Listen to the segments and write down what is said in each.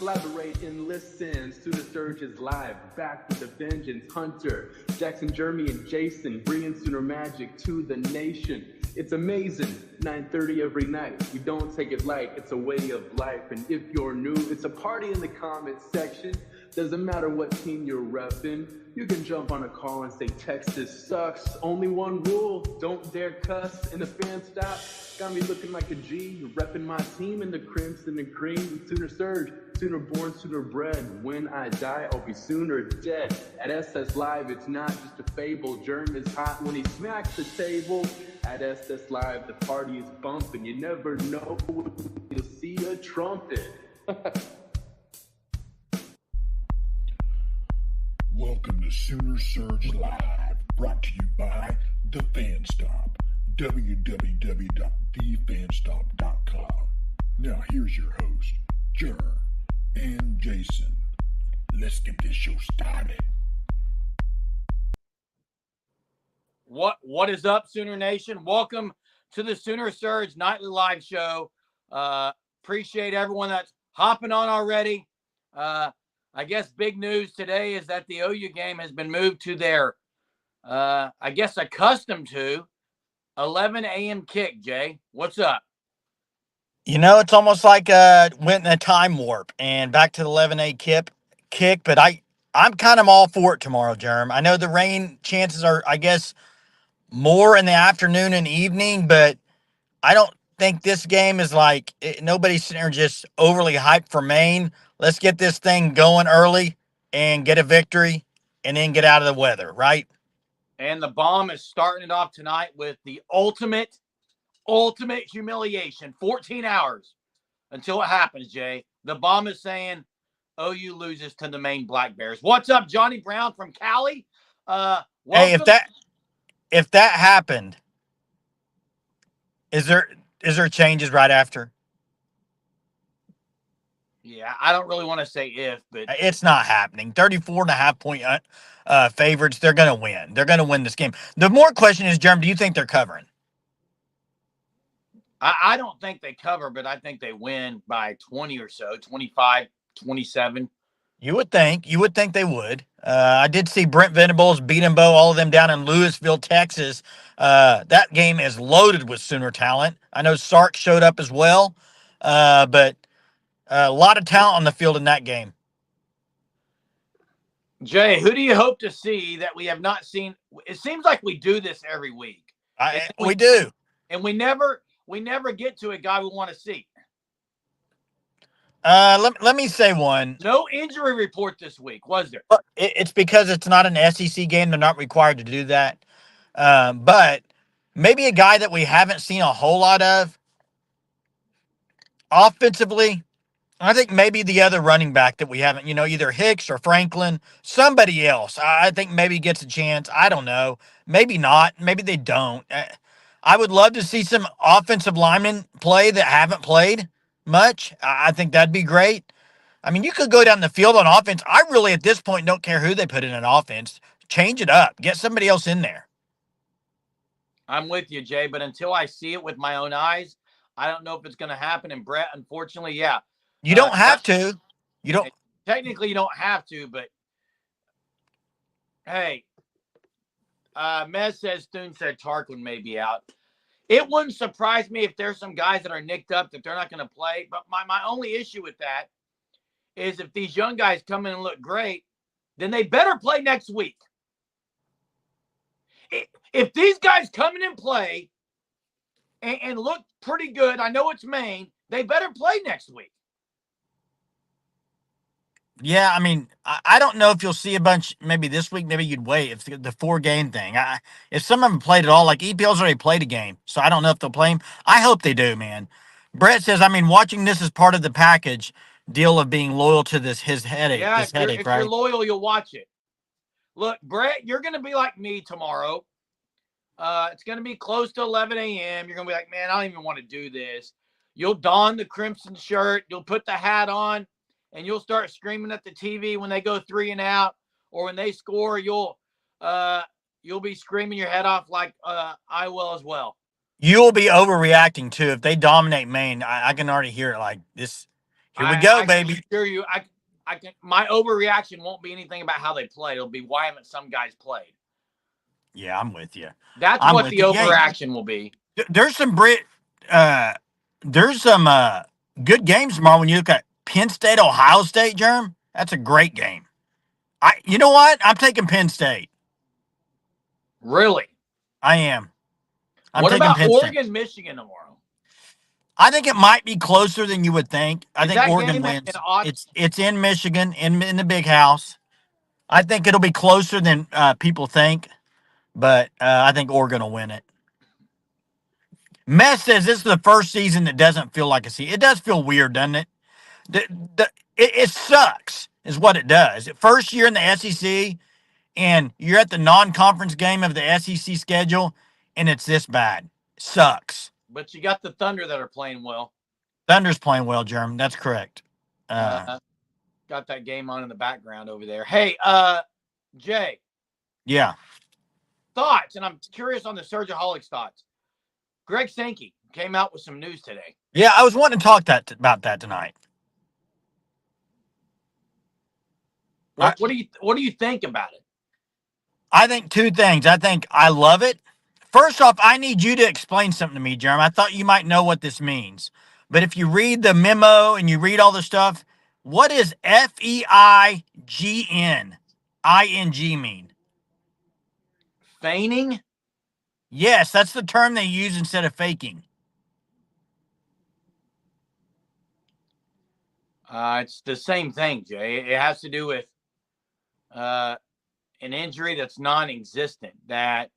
Collaborate and listen. Sooner Surge is live, back with a vengeance. Hunter, Jackson, Jeremy, and Jason bringing Sooner Magic to the nation. It's amazing. 9:30 every night. We don't take it light. It's a way of life. And if you're new, it's a party in the comment section. Doesn't matter what team you're repping. You can jump on a call and say Texas sucks. Only one rule: don't dare cuss. And the fan stop. Got me looking like a G. Repping my team in the crimson and cream. Sooner Surge, sooner born, sooner bred. When I die, I'll be sooner dead. At SS Live, it's not just a fable. Germ is hot when he smacks the table. At SS Live, the party is bumping. You never know when you'll see a trumpet. Welcome to Sooner Surge Live, brought to you by The Fan Stop, www.thefanstop.com. Now here's your host, Jer and Jason. Let's get this show started. What is up, Sooner Nation? Welcome to the Sooner Surge Nightly Live Show. Appreciate everyone that's hopping on already. I guess big news today is that the OU game has been moved to their, accustomed to 11 a.m. kick, Jay. What's up? You know, it's almost like went in a time warp and back to the 11 a kick, but I'm kind of all for it tomorrow, Jerm. I know the rain chances are, I guess, more in the afternoon and evening, but I don't think this game is like nobody's sitting there just overly hyped for Maine. Let's get this thing going early and get a victory and then get out of the weather, right? And the Bomb is starting it off tonight with the ultimate humiliation. 14 hours until it happens, Jay. The Bomb is saying OU loses to the Maine Black Bears. What's up, Johnny Brown from Cali? Hey, if that happened, is there changes right after? Yeah, I don't really want to say if, but it's not happening. 34.5 point favorites. They're going to win. They're going to win this game. The more question is, Jerm, do you think they're covering? I don't think they cover, but I think they win by 20 or so, 25, 27. You would think they would. I did see Brent Venables, Bebo, all of them down in Louisville, Texas. That game is loaded with Sooner talent. I know Sark showed up as well, but a lot of talent on the field in that game. Jay, who do you hope to see that we have not seen? It seems like we do this every week. We do. And we never get to a guy we want to see. Let me say one. No injury report this week, was there? It's because it's not an SEC game. They're not required to do that. But maybe a guy that we haven't seen a whole lot of offensively. I think maybe the other running back that we haven't, either Hicks or Franklin, somebody else. I think maybe gets a chance. I don't know. Maybe not. Maybe they don't. I would love to see some offensive linemen play that haven't played much. I think that'd be great. I mean, you could go down the field on offense. I really, at this point, don't care who they put in an offense. Change it up. Get somebody else in there. I'm with you, Jay, but until I see it with my own eyes, I don't know if it's going to happen. And Brett, unfortunately, yeah. You don't have to. You don't. Technically, you don't have to, but hey, Mez says Thune said Tarquin may be out. It wouldn't surprise me if there's some guys that are nicked up that they're not going to play. But my only issue with that is if these young guys come in and look great, then they better play next week. If these guys come in and play and look pretty good, I know it's Maine, they better play next week. Yeah, I mean, I don't know if you'll see a bunch maybe this week. Maybe you'd wait if the 4-game thing. If some of them played at all, like EPL's already played a game, so I don't know if they'll play him. I hope they do, man. Brett says, I mean, watching this is part of the package deal of being loyal to his headache. Yeah, if you're loyal, you'll watch it. Look, Brett, you're going to be like me tomorrow. It's going to be close to 11 a.m. You're going to be like, man, I don't even want to do this. You'll don the crimson shirt. You'll put the hat on. And you'll start screaming at the TV when they go 3 and out, or when they score, you'll be screaming your head off like I will as well. You'll be overreacting too if they dominate Maine. I can already hear it like this. Here we go, I can baby. assure you, I can. My overreaction won't be anything about how they played. It'll be why haven't some guys played. Yeah, I'm with you. That's I'm what with the you. Yeah, overreaction will be. there's some good games tomorrow when you look at Penn State, Ohio State, Germ. That's a great game. You know what? I'm taking Penn State. Really? I am. I'm What taking about Penn State. Oregon, Michigan tomorrow? I think it might be closer than you would think. I Is think that Oregon game an wins. odd? It's in Michigan, in the big house. I think it'll be closer than people think, but I think Oregon will win it. Mess says this is the first season that doesn't feel like a season. It does feel weird, doesn't it? It sucks, is what it does. First year in the SEC, and you're at the non-conference game of the SEC schedule, and it's this bad. Sucks. But you got the Thunder that are playing well. Thunder's playing well, Jerm. That's correct. Got that game on in the background over there. Hey, Jay. Yeah. Thoughts, and I'm curious on the Surgeaholics thoughts. Greg Sankey came out with some news today. Yeah, I was wanting to talk about that tonight. What do you think about it? I think two things. I think I love it. First off, I need you to explain something to me, Jeremy. I thought you might know what this means. But if you read the memo and you read all the stuff, what does FEIGNING mean? Feigning? Yes, that's the term they use instead of faking. It's the same thing, Jay. It has to do with an injury that's non-existent. My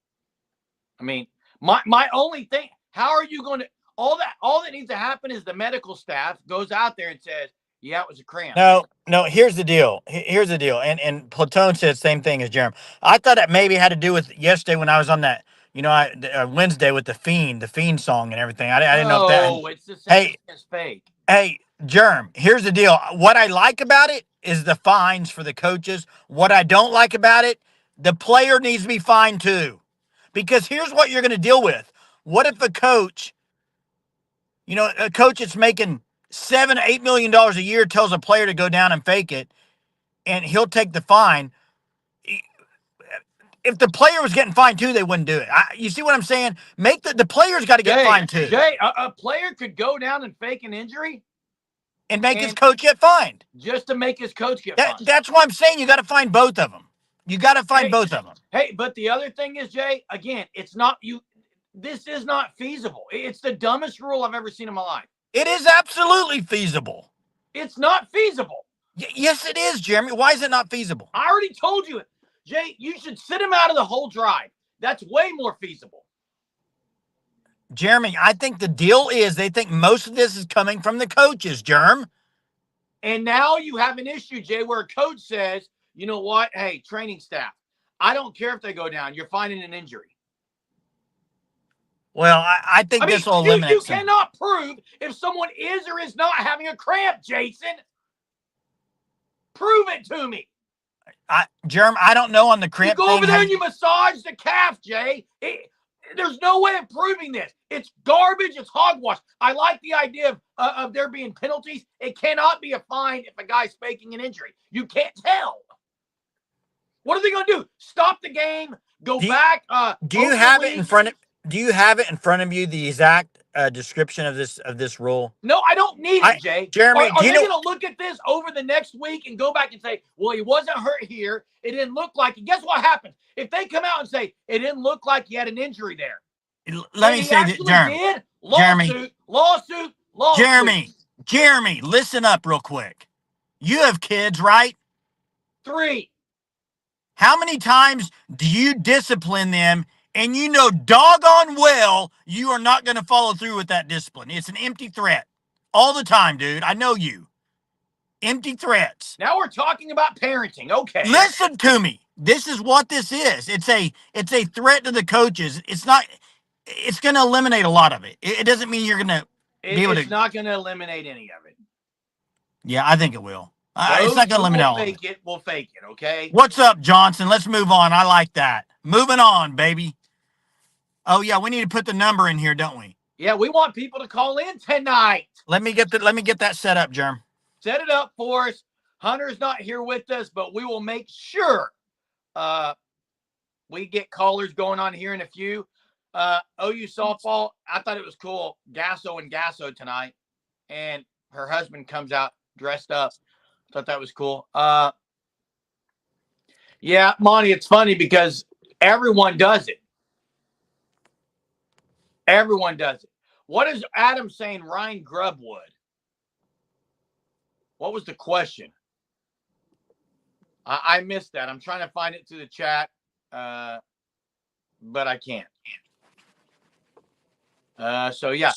only thing, how are you going to all that needs to happen is the medical staff goes out there and says, yeah, it was a cramp. No, here's the deal. And Platone said the same thing as Jeremy. I thought it maybe had to do with yesterday when I was on that, Wednesday with the Fiend song and everything. I didn't know if that. Oh, it's the same as fake. Hey, Germ, here's the deal. What I like about it is the fines for the coaches. What I don't like about it, the player needs to be fined too. Because here's what you're going to deal with. What if a coach that's making $7, $8 million a year tells a player to go down and fake it, and he'll take the fine? If the player was getting fined too, they wouldn't do it. You see what I'm saying? Make the players got to get fined too. Jay, a player could go down and fake an injury and make his coach get fined. Just to make his coach get fined. That's why I'm saying you got to find both of them. You got to find both of them. Hey, but the other thing is, Jay, again, it's not you. This is not feasible. It's the dumbest rule I've ever seen in my life. It is absolutely feasible. It's not feasible. Yes, it is, Jeremy. Why is it not feasible? I already told you it. Jay, you should sit him out of the whole drive. That's way more feasible. Jeremy, I think the deal is they think most of this is coming from the coaches, Jerm. And now you have an issue, Jay, where a coach says, you know what? Hey, training staff, I don't care if they go down. You're finding an injury. Well, I think this will eliminate you cannot prove if someone is or is not having a cramp, Jason. Prove it to me. Jerm, I don't know on the cramp thing. You go over there and you massage the calf, Jay. There's no way of proving this. It's garbage. It's hogwash. I like the idea of there being penalties. It cannot be a fine if a guy's faking an injury. You can't tell. What are they going to do? Stop the game? Go back? Do you have it in front of? Do you have it in front of you? The exact description of this rule? No, I don't need it, Jay. Jeremy, are they going to look at this over the next week and go back and say, well, he wasn't hurt here. It didn't look like it. Guess what happens? If they come out and say, it didn't look like he had an injury there. Let me say that, Jeremy. Lawsuit. Jeremy, listen up real quick. You have kids, right? 3. How many times do you discipline them and you know doggone well you are not going to follow through with that discipline? It's an empty threat. All the time, dude. I know you. Empty threats. Now we're talking about parenting. Okay. Listen to me. This is what this is. It's a threat to the coaches. It's going to eliminate a lot of it. It doesn't mean you're going to be able to. It's not going to eliminate any of it. Yeah, I think it will. It's not going to eliminate all of it. We'll fake it, okay? What's up, Johnson? Let's move on. I like that. Moving on, baby. Oh, yeah, we need to put the number in here, don't we? Yeah, we want people to call in tonight. Let me get that set up, Germ. set it up for us. Hunter's not here with us, but we will make sure we get callers going on here in a few. OU softball, I thought it was cool. Gasso and Gasso tonight. And her husband comes out dressed up. Thought that was cool. Yeah, Monty, it's funny because everyone does it. Everyone does it. What is Adam saying Ryan Grubb would? What was the question? I missed that. I'm trying to find it through the chat, but I can't. So, yeah.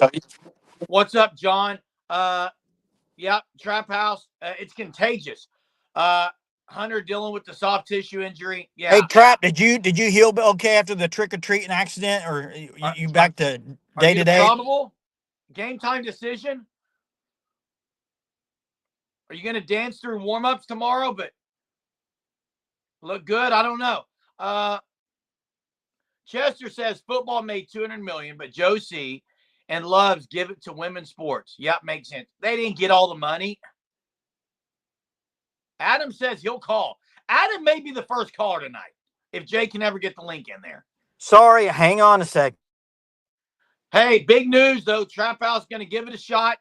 What's up, John? Yeah, Trap House. It's contagious. Hunter dealing with the soft tissue injury. Yeah. Hey, Trap, did you heal okay after the trick-or-treating accident, or you back to day-to-day? Probable game time decision. Are you going to dance through warm-ups tomorrow, but look good? I don't know. Chester says football made $200 million, but Joe C. and Loves give it to women's sports. Yep, makes sense. They didn't get all the money. Adam says he'll call. Adam may be the first caller tonight if Jay can ever get the link in there. Sorry, hang on a sec. Hey, big news though. Trap House going to give it a shot.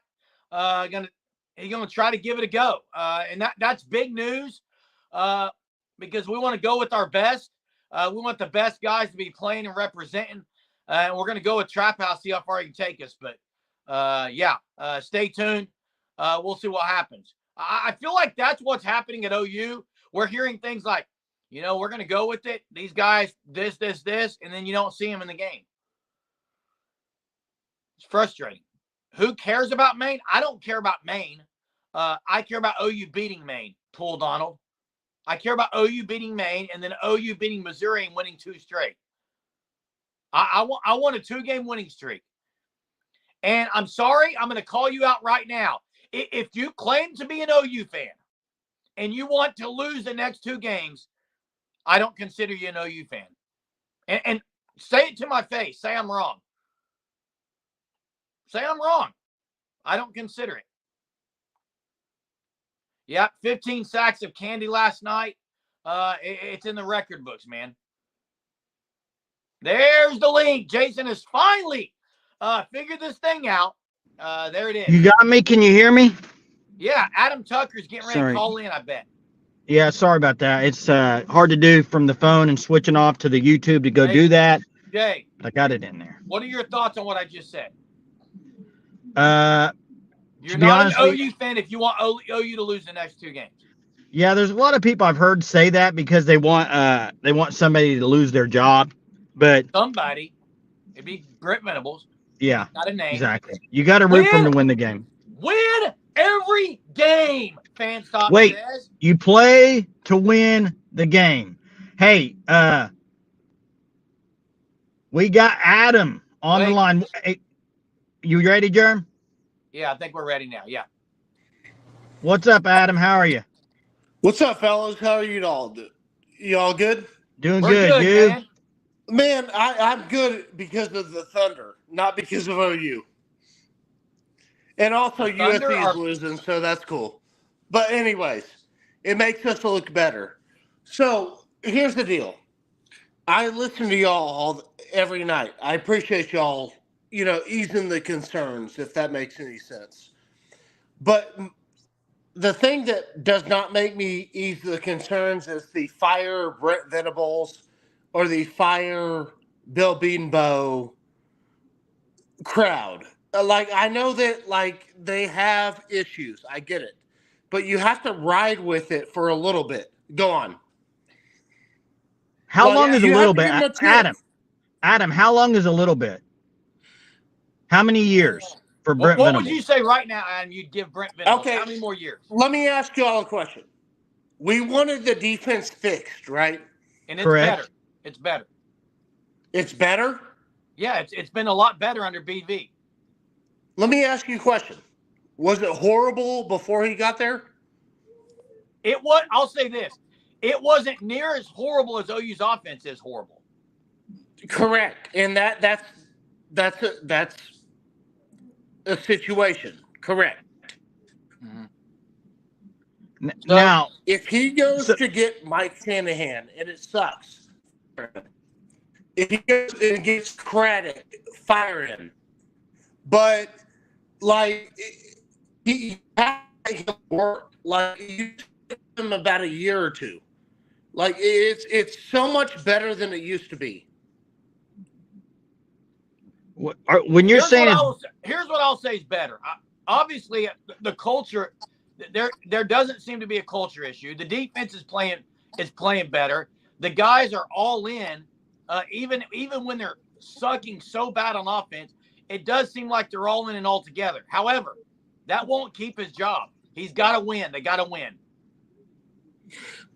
He's going to try to give it a go. And that's big news because we want to go with our best. We want the best guys to be playing and representing. And we're going to go with Trap House, see how far he can take us. But, stay tuned. We'll see what happens. I feel like that's what's happening at OU. We're hearing things like, we're going to go with it. These guys, this, and then you don't see them in the game. It's frustrating. Who cares about Maine? I don't care about Maine. I care about OU beating Maine, Pool Donald. I care about OU beating Maine and then OU beating Missouri and winning 2 straight. I want a 2-game winning streak. And I'm sorry, I'm going to call you out right now. If you claim to be an OU fan and you want to lose the next 2 games, I don't consider you an OU fan. And say it to my face. Say I'm wrong. Say I'm wrong. I don't consider it. Yep, 15 sacks of candy last night. It's in the record books, man. There's the link. Jason has finally figured this thing out. There it is. You got me? Can you hear me? Yeah, Adam Tucker's getting ready to call in, I bet. Yeah, sorry about that. It's hard to do from the phone and switching off to the YouTube to go do that. Jay, I got it in there. What are your thoughts on what I just said? To You're be not honest an with OU fan if you want OU to lose the next 2 games. Yeah, there's a lot of people I've heard say that because they want somebody to lose their job, but somebody, it'd be Brent Venables. Yeah, Not a name. Exactly. You got to root for them to win the game. Win every game. Fanstop says. You play to win the game. Hey, we got Adam on the line. Hey, you ready, Jerm? Yeah, I think we're ready now. Yeah. What's up, Adam? How are you? What's up, fellas? How are you all? You all good? Doing good. You? Man, I'm good because of the Thunder, not because of OU. And also USC is losing, so that's cool. But anyways, it makes us look better. So here's the deal. I listen to y'all every night. I appreciate y'all, easing the concerns, if that makes any sense. But the thing that does not make me ease the concerns is the fire Brent Venables or the fire Bill Bebo crowd. I know that, they have issues. I get it. But you have to ride with it for a little bit. Go on. How long is a little bit? Adam, how long is a little bit? How many years for Brent Venables? What would you say right now, Adam, you'd give Brent Venables? Okay. How many more years? Let me ask you all a question. We wanted the defense fixed, right? And it's better. It's better. It's better? Yeah, it's been a lot better under BV. Let me ask you a question. Was it horrible before he got there? It was. I'll say this. It wasn't near as horrible as OU's offense is horrible. Correct. And that's a situation. Correct. Mm-hmm. Now, if he goes to get Mike Shanahan, and it sucks, if he goes and gets credit, fire him. But like he has to work. Like you give him about a year or two. Like it's so much better than it used to be. when you're saying here's what I'll say is better. Obviously, the culture there doesn't seem to be a culture issue. The defense is playing better. The guys are all in. Even when they're sucking so bad on offense, it does seem like they're all in and all together. However, that won't keep his job. He's got to win. They got to win.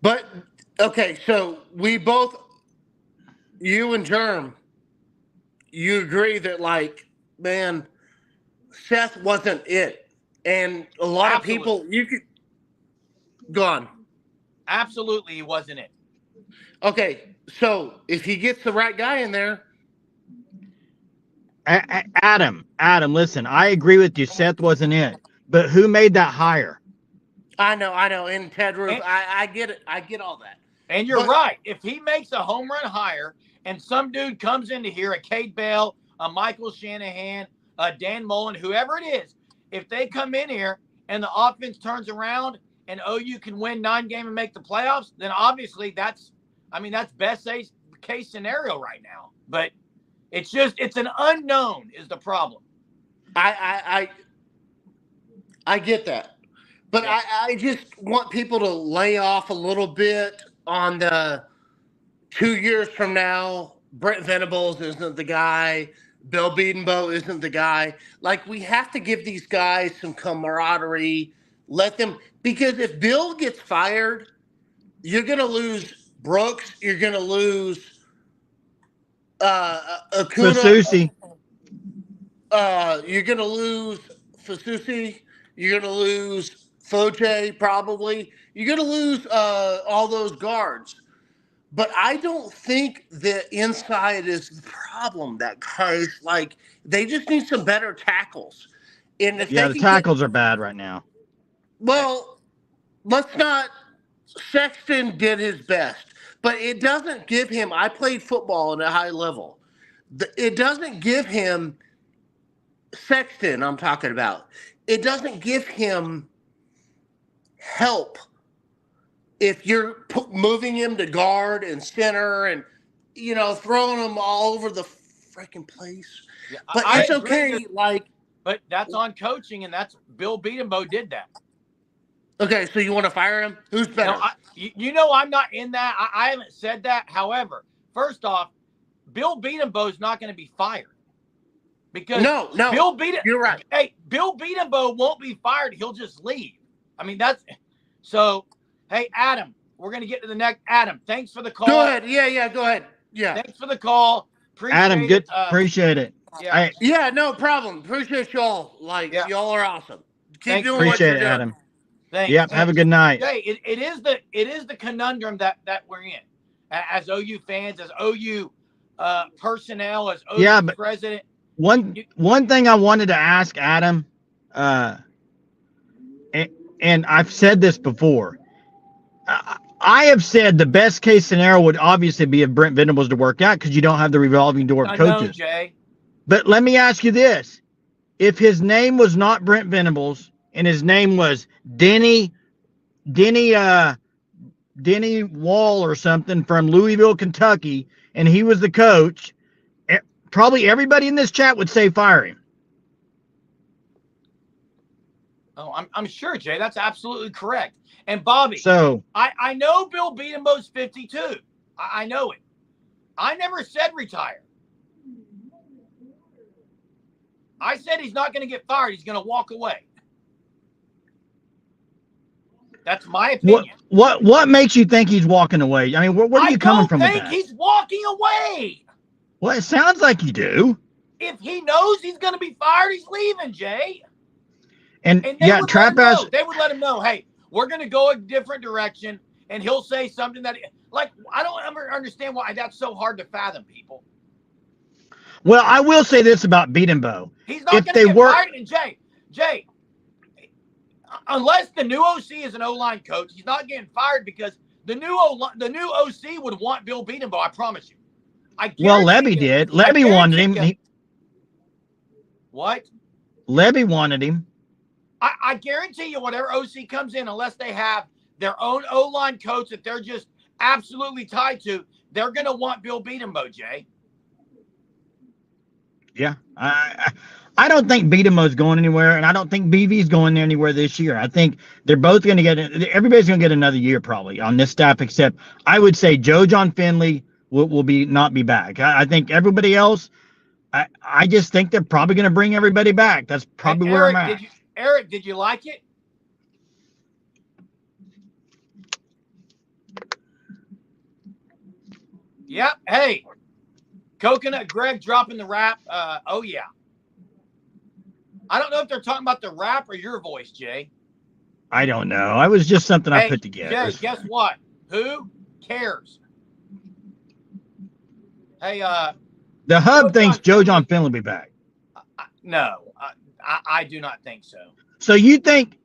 But okay, so we both, you and Germ, you agree that like, man, Seth wasn't it, and a lot of people you could go on. Absolutely, he wasn't it. Okay, so if he gets the right guy in there. Adam, listen, I agree with you. Seth wasn't it, but who made that hire? I know. And Ted Roof, I get it. I get all that. And you're right. If he makes a home run hire and some dude comes into here, a Cade Bell, a Michael Shanahan, a Dan Mullen, whoever it is, if they come in here and the offense turns around and OU can win 9 games and make the playoffs, then obviously that's best case scenario right now. But it's an unknown is the problem. I get that. But yeah. I just want people to lay off a little bit on the 2 years from now, Brent Venables isn't the guy, Bill Bebo isn't the guy. Like, we have to give these guys some camaraderie, let them, because if Bill gets fired, you're going to lose Brooks, you're going to lose Acuna. Fasusi. You're going to lose Fasusi. You're going to lose Foje, probably. You're going to lose all those guards. But I don't think the inside is the problem. That guys, like, they just need some better tackles. And if the tackles are bad right now. Well, let's not. Sexton did his best, but it doesn't give him. I played football at a high level. It doesn't give him Sexton. I'm talking about. It doesn't give him help if you're moving him to guard and center and, throwing him all over the freaking place. Yeah, but it's okay. But that's on coaching, and that's Bill Bebo did that. Okay, so you want to fire him? Who's better? No, I'm not in that. I haven't said that. However, first off, Bill Bebo is not going to be fired. Because no, you're right. Hey, Bill Bebo won't be fired. He'll just leave. I mean, that's so. Hey, Adam, we're going to get to the next. Adam, thanks for the call. Go ahead. Yeah, go ahead. Yeah. Thanks for the call. Adam, good. Appreciate it. Yeah, no problem. Appreciate y'all. Y'all are awesome. Keep doing what you're doing. Adam. Thanks. Yep. Have a good night. Hey, it is the conundrum that we're in as OU fans, as OU personnel, as OU president. One thing I wanted to ask Adam, and I've said this before. I have said the best case scenario would obviously be if Brent Venables to work out because you don't have the revolving door of coaches. Know, Jay. But let me ask you this. If his name was not Brent Venables and his name was Denny Wall or something from Louisville, Kentucky, and he was the coach, probably everybody in this chat would say fire him. Oh, I'm sure, Jay. That's absolutely correct. And Bobby, so I know Bill Bebo's 52. I know it. I never said retire. I said he's not going to get fired. He's going to walk away. That's my opinion. What makes you think he's walking away? I mean, where are you coming from? I don't think he's walking away. Well, it sounds like you do. If he knows he's going to be fired, he's leaving, Jay. And yeah, Trap House. They would let him know, hey, we're going to go a different direction, and he'll say something that, I don't ever understand why that's so hard to fathom, people. Well, I will say this about Bebo. He's not going to get fired. And Jay, unless the new OC is an O-line coach, he's not getting fired because the new OC would want Bill Bedenbaugh. I promise you. Well, Levy did. Levy wanted him. What? Levy wanted him. I guarantee you, whatever OC comes in, unless they have their own O-line coach that they're just absolutely tied to, they're going to want Bill Bedenbaugh, Jay. Yeah. I don't think Bedenbaugh's going anywhere, and I don't think BV's going anywhere this year. I think they're both going to everybody's going to get another year probably on this staff, except I would say Joe John Finley will not be back. I think everybody else, I just think they're probably going to bring everybody back. That's probably where I'm at. Eric, did you like it? Yep. Hey, Coconut Greg dropping the rap. Oh, yeah. I don't know if they're talking about the rap or your voice, Jay. I don't know. I was just something I put together. Jay, guess what? Who cares? Hey, the hub thinks Joe John Finley will be back. No, I do not think so. So you think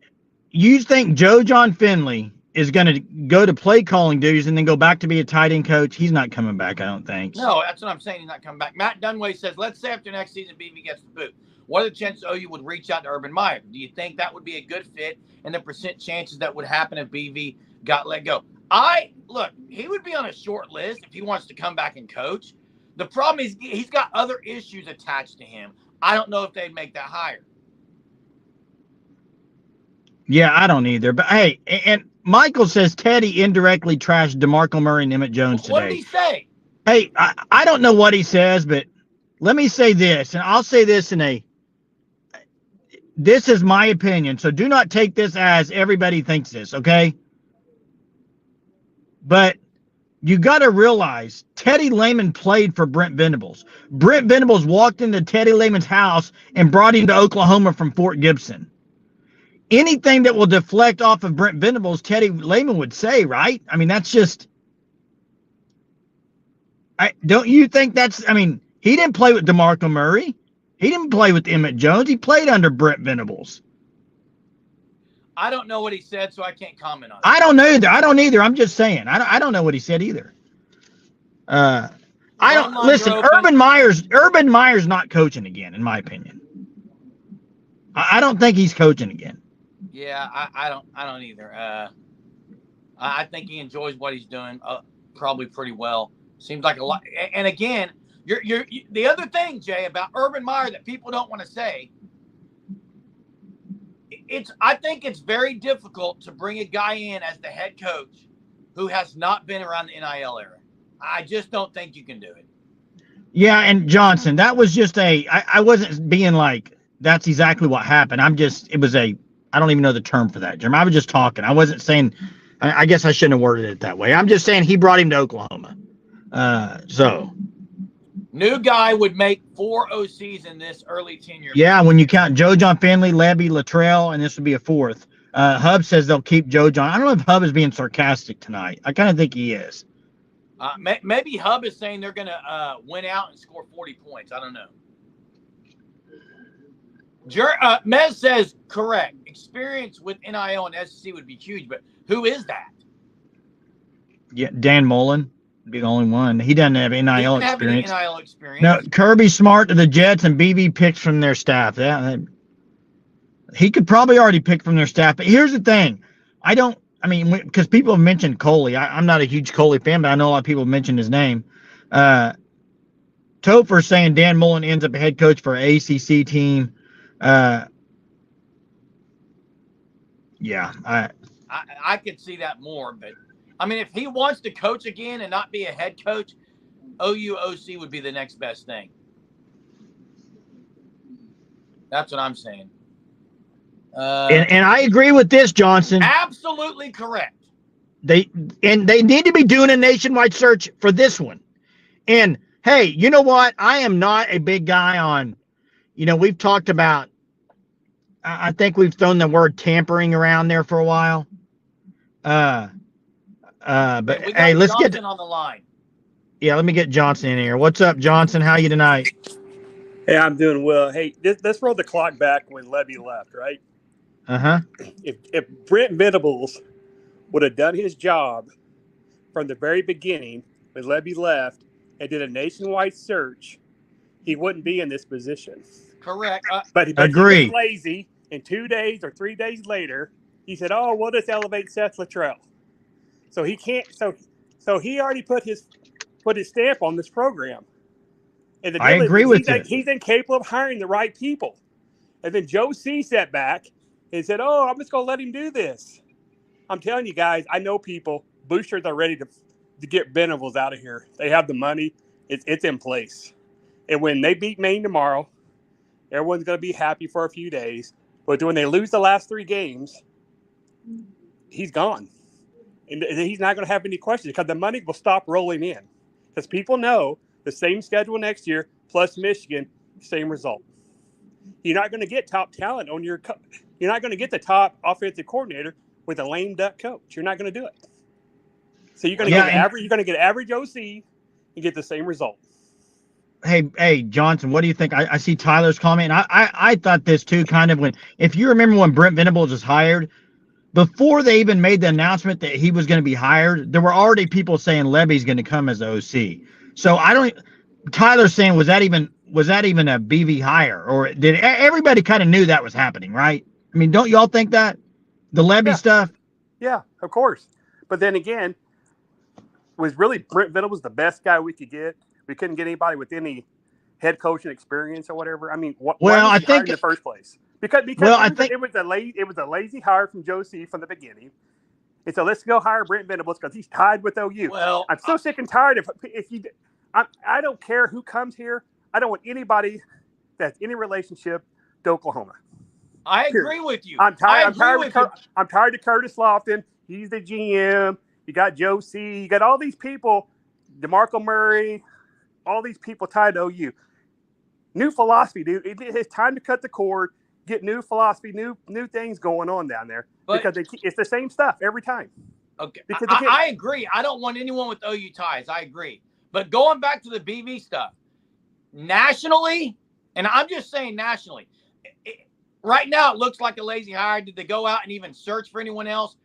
Joe John Finley is going to go to play calling duties and then go back to be a tight end coach? He's not coming back, I don't think. No, that's what I'm saying. He's not coming back. Matt Dunway says, let's say after next season, BV gets the boot. What are the chances OU would reach out to Urban Meyer? Do you think that would be a good fit, and the percent chances that would happen if BV got let go? Look, he would be on a short list if he wants to come back and coach. The problem is he's got other issues attached to him. I don't know if they'd make that hire. Yeah, I don't either. But hey, and Michael says Teddy indirectly trashed DeMarco Murray and Emmett Jones today. What did he say? Hey, I don't know what he says, but let me say this, and I'll say this this is my opinion, so do not take this as everybody thinks this, okay? But you got to realize Teddy Lehman played for Brent Venables. Brent Venables walked into Teddy Lehman's house and brought him to Oklahoma from Fort Gibson. Anything that will deflect off of Brent Venables, Teddy Lehman would say, right? I mean, that's just... don't you think he didn't play with DeMarco Murray. He didn't play with Emmett Jones. He played under Brent Venables. I don't know what he said, so I can't comment on it. I don't know either. I don't either. I'm just saying. I don't know what he said either. I don't listen. Urban Meyer's not coaching again, in my opinion. I don't think he's coaching again. Yeah, I don't either. I think he enjoys what he's doing probably pretty well. Seems like a lot. And again, you're the other thing, Jay, about Urban Meyer that people don't want to say. I think it's very difficult to bring a guy in as the head coach who has not been around the NIL era. I just don't think you can do it. Yeah, and Johnson, that was just I wasn't being like, that's exactly what happened. I don't even know the term for that, Jim. I was just talking. I wasn't saying, I guess I shouldn't have worded it that way. I'm just saying he brought him to Oklahoma. New guy would make 4 OCs in this early tenure. Yeah, when you count Joe John Finley, Levy, Luttrell, and this would be a 4th. Hub says they'll keep Joe John. I don't know if Hub is being sarcastic tonight. I kind of think he is. Maybe Hub is saying they're going to win out and score 40 points. I don't know. Mez says, correct. Experience with NIL and SEC would be huge, but who is that? Yeah, Dan Mullen. Be the only one. He doesn't have NIL experience. NIL experience. No, Kirby Smart to the Jets and BV picks from their staff. Yeah, he could probably already pick from their staff. But here's the thing. Because people have mentioned Coley. I'm not a huge Coley fan, but I know a lot of people have mentioned his name. Topher saying Dan Mullen ends up a head coach for an ACC team. Yeah. I could see that more, but if he wants to coach again and not be a head coach, OUOC would be the next best thing. That's what I'm saying. And I agree with this, Johnson. Absolutely correct. They need to be doing a nationwide search for this one. And hey, you know what? I am not a big guy on, we've talked about, I think we've thrown the word tampering around there for a while. But hey, let's Johnson get on the line. Yeah, let me get Johnson in here. What's up, Johnson? How you tonight? Hey, I'm doing well. Hey, let's roll the clock back when Levy left, right? If Brent Venables would have done his job from the very beginning when Levy left and did a nationwide search, he wouldn't be in this position. Correct. But he was lazy, and 2 days or 3 days later, he said, "Oh, we'll just elevate Seth Luttrell." So he can't. So he already put his stamp on this program. And the deal is he's incapable of hiring the right people. And then Joe C sat back and said, "Oh, I'm just going to let him do this." I'm telling you guys, I know people. Boosters are ready to get Venables out of here. They have the money. It's in place. And when they beat Maine tomorrow, everyone's going to be happy for a few days. But when they lose the last 3 games, he's gone. And he's not going to have any questions because the money will stop rolling in. Because people know the same schedule next year plus Michigan, same result. You're not going to get top talent on your – you're not going to get the top offensive coordinator with a lame duck coach. You're not going to do it. So you're going to get average. You're going to get average OC and get the same result. Hey, Johnson, what do you think? I see Tyler's comment. I thought this too, kind of if you remember when Brent Venables was hired, before they even made the announcement that he was going to be hired, there were already people saying Levy's going to come as OC. So Tyler's saying, was that even a BV hire, or did everybody kind of knew that was happening, right? I mean, don't y'all think that the Levy stuff? Yeah, of course. But then again, was really Brent Venables the best guy we could get? We couldn't get anybody with any head coaching experience or whatever. I mean, why was he hired in the first place? Because it was a lazy hire from Joe C from the beginning. And so let's go hire Brent Venables because he's tied with OU. Well, I'm so sick and tired of I don't care who comes here. I don't want anybody that's any relationship to Oklahoma. I agree with you. I'm tired of Curtis Lofton. He's the GM. You got Joe C. You got all these people, DeMarco Murray, all these people tied to OU. New philosophy, dude. It's time to cut the cord, get new philosophy, new things going on down there. Because it's the same stuff every time. Okay, I agree. I don't want anyone with OU ties. I agree. But going back to the BV stuff, nationally, and I'm just saying nationally, right now it looks like a lazy hire. Did they go out and even search for anyone else?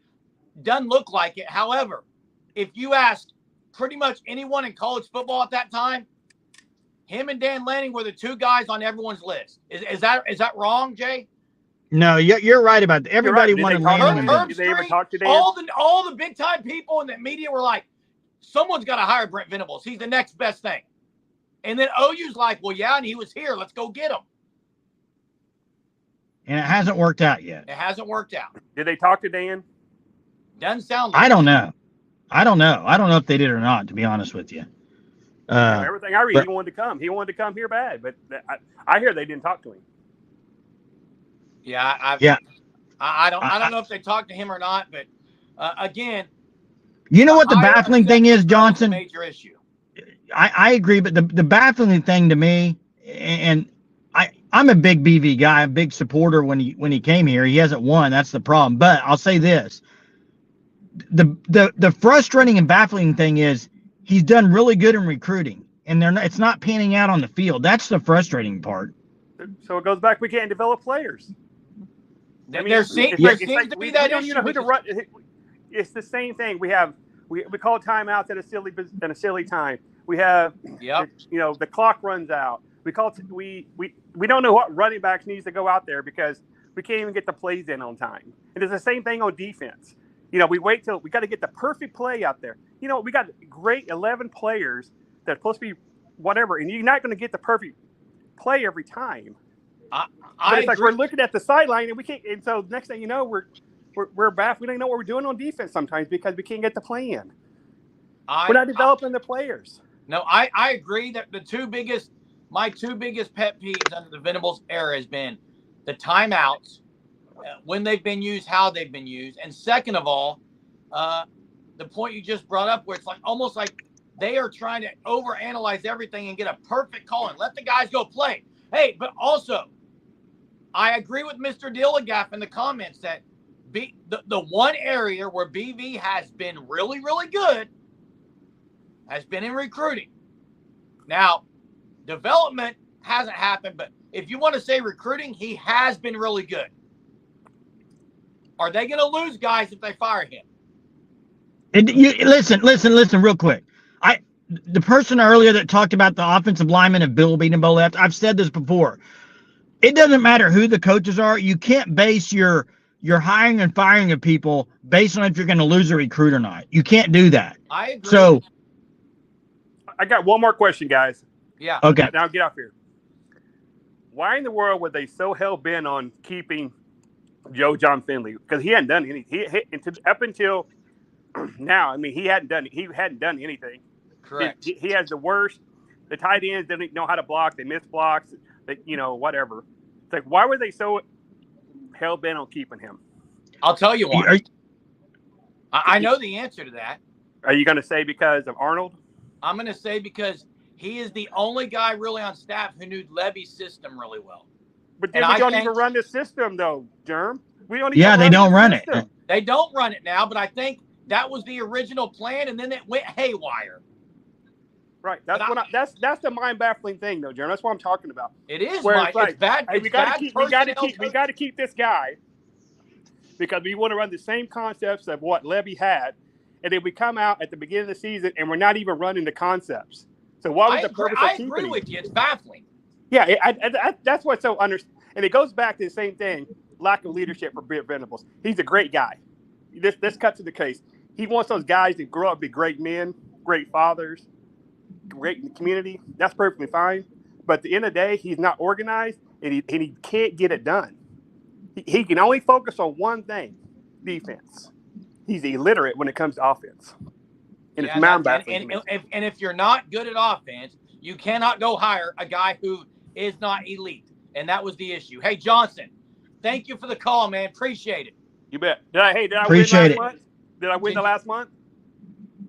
Doesn't look like it. However, if you ask pretty much anyone in college football at that time, him and Dan Lanning were the 2 guys on everyone's list. Is that wrong, Jay? No, you're right about that. Everybody wanted Lanning. Did they ever talk to Dan? All the big time people in the media were like, someone's got to hire Brent Venables. He's the next best thing. And then OU's like, well, yeah, and he was here. Let's go get him. And it hasn't worked out yet. It hasn't worked out. Did they talk to Dan? Doesn't sound like I don't know. I don't know if they did or not, to be honest with you. Everything I read, he wanted to come. He wanted to come here bad, but I hear they didn't talk to him. Yeah, I don't know if they talked to him or not, but again, you know what the baffling thing is, Johnson? Major issue. I agree, but the baffling thing to me, and I'm a big BV guy, a big supporter when he came here. He hasn't won. That's the problem. But I'll say this: the frustrating and baffling thing is he's done really good in recruiting, and it's not panning out on the field. That's the frustrating part. So it goes back. We can't develop players. I mean, there seems to be that issue. Who to run. It's the same thing. We call timeouts at a silly time. We have the clock runs out. We don't know what running backs needs to go out there because we can't even get the plays in on time. And it's the same thing on defense. We wait till we got to get the perfect play out there. We got great 11 players that are supposed to be whatever, and you're not going to get the perfect play every time. It's like we're looking at the sideline and we can't. And so next thing you know, we're back. We don't know what we're doing on defense sometimes because we can't get the play in. We're not developing the players. No, I agree that my two biggest pet peeves under the Venables era has been the timeouts, when they've been used, how they've been used, and second of all, the point you just brought up, where it's like almost like they are trying to overanalyze everything and get a perfect call and let the guys go play. Hey, but also, I agree with Mr. Dillegaff in the comments that the one area where BV has been really, really good has been in recruiting. Now, development hasn't happened, but if you want to say recruiting, he has been really good. Are they going to lose guys if they fire him? And you listen real quick. The person earlier that talked about the offensive lineman of Bill Beebo left, I've said this before. It doesn't matter who the coaches are. You can't base your hiring and firing of people based on if you're going to lose a recruit or not. You can't do that. I agree. So I got one more question, guys. Yeah. Okay. Now get off here. Why in the world were they so hell bent on keeping Joe John Finley? Because he hadn't done any. Up until now. I mean, he hadn't done anything. Correct. He has the worst. The tight ends didn't know how to block. They miss blocks. Whatever. It's like, why were they so hell bent on keeping him? I'll tell you why. I know the answer to that. Are you going to say because of Arnold? I'm going to say because he is the only guy really on staff who knew Levy's system really well. But then we don't even run the system, though, Germ. We don't. Yeah, they don't run it. They don't run it now, but I think that was the original plan, and then it went haywire. Right. That's the mind-baffling thing, though, Germ. That's what I'm talking about. It is. It's bad. Hey, we got to keep this guy because we want to run the same concepts of what Levy had, and then we come out at the beginning of the season and we're not even running the concepts. So what was the purpose of keeping him? I agree with you. It's baffling. Yeah, that's what's so and it goes back to the same thing: lack of leadership for Venables. He's a great guy. This cuts to the case. He wants those guys to grow up, be great men, great fathers, great in the community. That's perfectly fine. But at the end of the day, he's not organized, and he can't get it done. He can only focus on one thing: defense. He's illiterate when it comes to offense. And it's mind-baffling. And if you're not good at offense, you cannot go hire a guy who is not elite. And that was the issue. Hey, Johnson, thank you for the call, man. Appreciate it. You bet. Did I Appreciate win last month? Did I win the last month?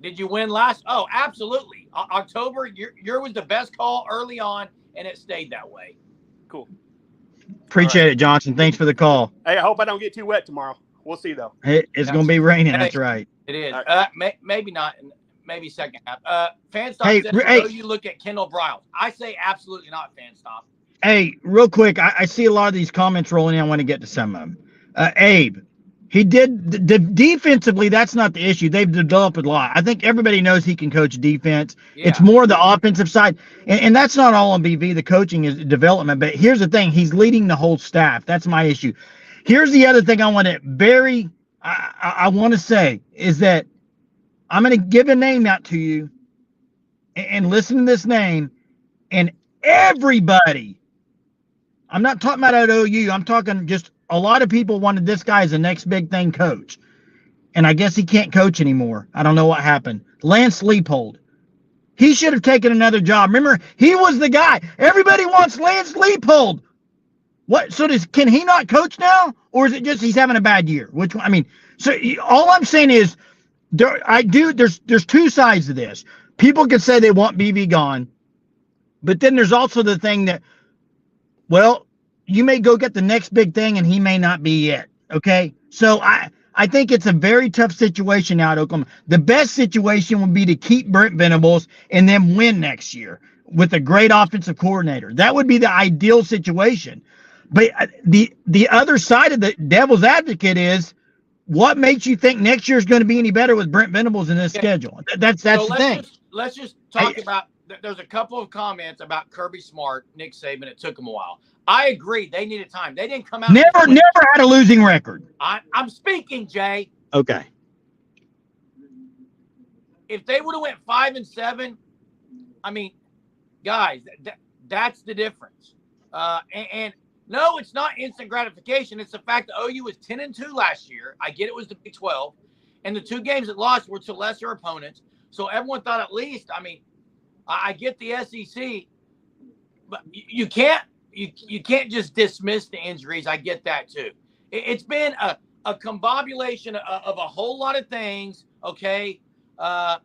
Did you win last? Oh, absolutely. October, your was the best call early on, and it stayed that way. Cool. Appreciate it, Johnson. Thanks for the call. Hey, I hope I don't get too wet tomorrow. We'll see, though. It's going to be raining. That's right. It is. Maybe not. Maybe second half. Fanstop says, you look at Kendall Briles. I say absolutely not, Fanstop. Hey, real quick, I see a lot of these comments rolling in. I want to get to some of them. Abe, he did defensively. That's not the issue. They've developed a lot. I think everybody knows he can coach defense. Yeah. It's more the offensive side, and that's not all on BV. The coaching is development. But here's the thing: he's leading the whole staff. That's my issue. Here's the other thing I want to say is that I'm going to give a name out to you, and listen to this name, and everybody. I'm not talking about at OU. I'm talking just a lot of people wanted this guy as the next big thing coach. And I guess he can't coach anymore. I don't know what happened. Lance Leopold. He should have taken another job. Remember, he was the guy. Everybody wants Lance Leopold. What? So can he not coach now? Or is it just he's having a bad year? Which one? I mean, so all I'm saying is there's two sides to this. People can say they want BB gone. But then there's also the thing that, well, you may go get the next big thing and he may not be it. Okay. So I think it's a very tough situation now at Oklahoma. The best situation would be to keep Brent Venables and then win next year with a great offensive coordinator. That would be the ideal situation. But the other side of the devil's advocate is, what makes you think next year is going to be any better with Brent Venables in this schedule? That's the thing. Let's just talk about. There's a couple of comments about Kirby Smart, Nick Saban. It took them a while. I agree. They needed time. They didn't come out. Never had a losing record. I'm speaking, Jay. Okay. If they would have went 5-7, I mean, guys, that's the difference. And no, it's not instant gratification. It's the fact that OU was 10-2 last year. I get it was the Big 12, and the two games it lost were to lesser opponents. So everyone thought at least. I mean, I get the SEC, but you can't just dismiss the injuries. I get that too. It's been a combobulation of a whole lot of things. Okay, I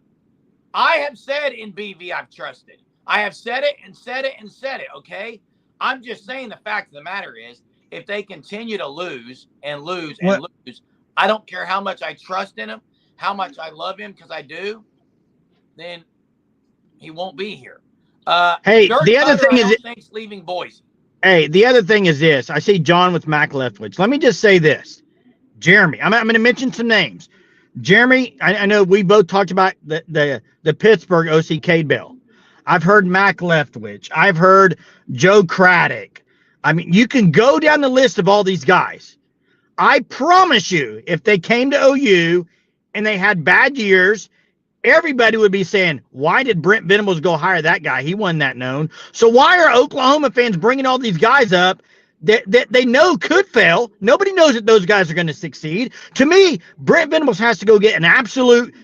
have said in BV I've trusted. I have said it and said it and said it. Okay, I'm just saying the fact of the matter is, if they continue to lose and lose and lose, I don't care how much I trust in him, how much I love him, because I do, then he won't be here. Hey, the other thing is, thanks leaving Boise. Hey, the other thing is this. I see John with Mac Leftwich. Let me just say this. Jeremy. I'm going to mention some names. Jeremy, I know we both talked about the Pittsburgh OC Cade Bell. I've heard Mac Leftwich. I've heard Joe Craddock. I mean, you can go down the list of all these guys. I promise you, if they came to OU and they had bad years, everybody would be saying, why did Brent Venables go hire that guy? He wasn't that known. So why are Oklahoma fans bringing all these guys up that they know could fail? Nobody knows that those guys are going to succeed. To me, Brent Venables has to go get an absolute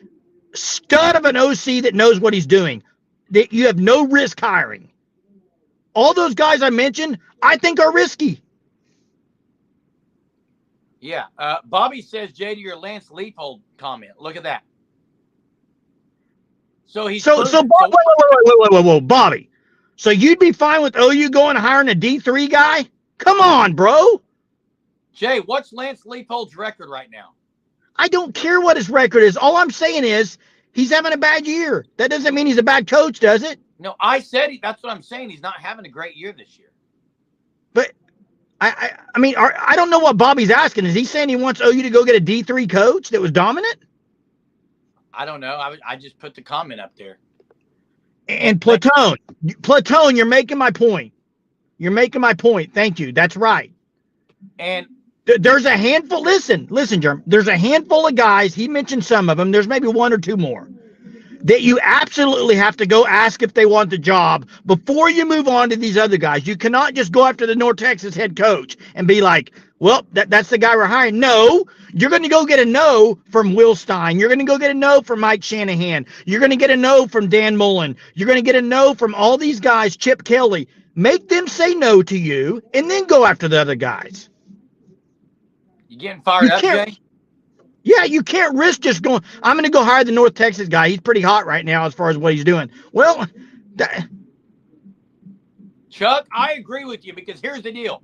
stud of an OC that knows what he's doing. That you have no risk hiring. All those guys I mentioned, I think are risky. Yeah. Bobby says, Jay, to your Lance Leapold comment. Look at that. So he's whoa, Bobby. So you'd be fine with OU going and hiring a D3 guy? Come on, bro. Jay, what's Lance Leapold's record right now? I don't care what his record is. All I'm saying is he's having a bad year. That doesn't mean he's a bad coach, does it? No, I said that's what I'm saying. He's not having a great year this year. But I mean, I don't know what Bobby's asking. Is he saying he wants OU to go get a D3 coach that was dominant? I don't know. I just put the comment up there. And Platone, you're making my point. You're making my point. Thank you. That's right. And there's a handful. Listen, Jerm. There's a handful of guys. He mentioned some of them. There's maybe one or two more that you absolutely have to go ask if they want the job before you move on to these other guys. You cannot just go after the North Texas head coach and be like, well, that's the guy we're hiring. No, you're going to go get a no from Will Stein. You're going to go get a no from Mike Shanahan. You're going to get a no from Dan Mullen. You're going to get a no from all these guys, Chip Kelly. Make them say no to you and then go after the other guys. You getting fired up, Jay? Yeah, you can't risk just going, I'm going to go hire the North Texas guy. He's pretty hot right now as far as what he's doing. Well, Chuck, I agree with you because here's the deal.